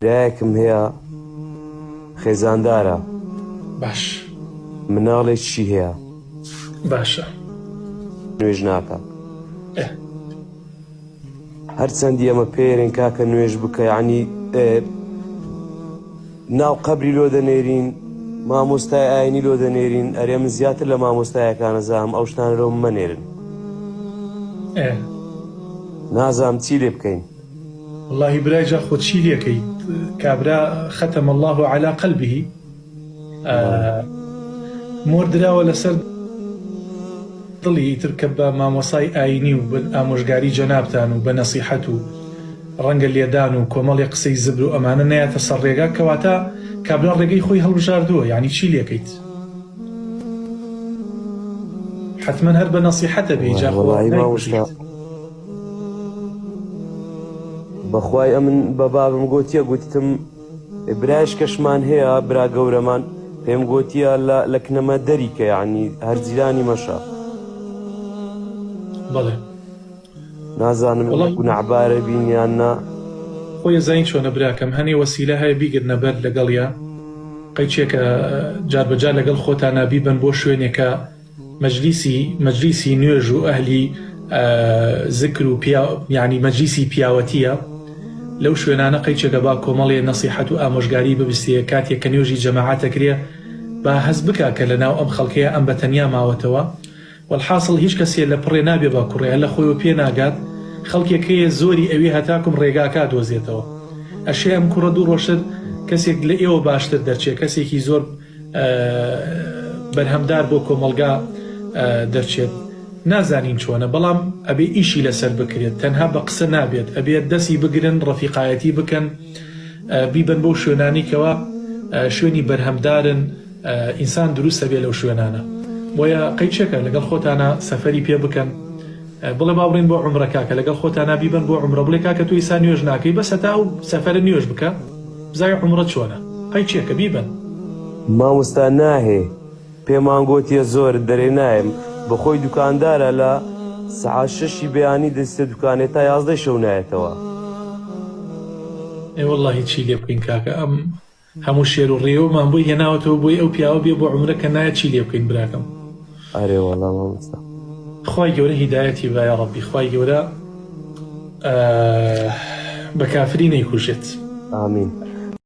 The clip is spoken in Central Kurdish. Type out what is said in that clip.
برایەکم هەیە خێزاندارە. باش. مناڵێکی هەیە. باشە. نوێژ ناکە. هەرچەندی ئەمە پێرێن کاکە نوێژ بکە، یعنی ناو قەبری لۆ دەنێرین، مامۆستای ئاینی لۆ دەنێرین. ئەرێ من زیاتر لە مامۆستایەکانە زانم، ئەو شتانەوە مەنێرن. نازام چی لێ بکەین. والله برای جا خۆ چی لێکەیت؟ کابرا ختم الله على قلبه، مردراوە لەسەر دڵی تر کە بە مامۆسای ئاینی و بە ئامۆژگاری جەنابتان و بە نەسیحەت و ڕەنگە لێدان و کۆمەڵی قسەی زبر و ئەمانە نایەتە سەر ڕێگا، کەواتە کابرا ڕێگەی خۆی هەڵبژاردووە. یعنی چی لێکەیت؟ حتمما هەر بە نەسیحەتە بێ جا خۆ نایکوژیت. بەخوای ئەمن بە بابم گوتیە، گوتتم برایش کەشمان هەیە، برا گەورەمان پێم گوتیە لە کنەمە دەریکە، یعنی هەر جیرانی مەشە. بەڵێ نازانم گونەعبارە بینیان نا. خۆی زین چۆنە براکەم، هەنێ وەسیلە هەیە بیگرنە بەر لەگەڵیا قەیچێکە جاربەجار لەگەڵ خۆتانە بیبن بۆ شوێنێکە مەجلیسی نوێژ و ئەهلی ذکر و یعنی مەجلیسی پیاوەتیە. لەو شوێنانە قەیچێکە با کۆمەڵێ نەسیحەت و ئامۆژگاری ببستێ، کاتێک کە نوێژی جەماعەتەکرێ با هەست بکە کە لەناو ئەم خەڵکەیە ئەم بەتەنیا ماوەتەوە. والحاصل هیچ کەسێ لە پڕێ نابێ با کوڕێ، لە خۆیەوە پێ ناگات. خەڵکێکەیە زۆری ئەوێ هەتاکم ڕێگاکا دۆزێتەوە. ئەشێ ئەم کوڕە دوو ڕۆژتر کەسێک لە ئێوە باشتر دەرچێت، کەسێکی زۆر بەرهەمدار بۆ کۆمەلگا دەرچێت. نازانین چۆنە، بەڵام ئەبێ ئیشی لەسەر بکرێت، تەنها بە قسە نابێت. ئەبێت دەستی بگرن، ڕەفیقایەتی بکەن، بیبن بۆ شوێنانی کەوا شوێنی بەرهەمدارن، ئینسان دروستە بێ لەو شوێنانە. بۆیە قەیچێکە لەگەڵ خۆتانە سەفەری پێ بکەن، بڵێ باوڕین بۆ عومرە کاکە، لەگەڵ خۆتانە بیبن بۆ عومرە، بڵێ کاکە توی ئێستا نوێژ ناکەی، بەس هەتا ئەو سەفەرە نوێژ بکە، بزای عومرە چۆنە. قەیچێکە بیبن. مامۆستا ناهێ، پێمان گوتیە زۆر دەرێ نایم، بەخۆی دوکاندارە لە سەعات 6 بەیانی دەستێ دوکانێت تا 11 شەو نایەتەوە. وەڵڵاهی چی لێ بکەین کاکە، ئەم هەموو شێر و ڕێوەمان بۆی هێناوەتەوە بۆی ئەو پیاوە بێ بۆ عومرە کە نایە، چی لێ بکەین براکەم. ئەرێ وەڵڵا مامۆستا، خوای گەورە هیدایەتی بە یا ڕەبی، خوای گەورە بە کافری نەیکوژێت. ئامین.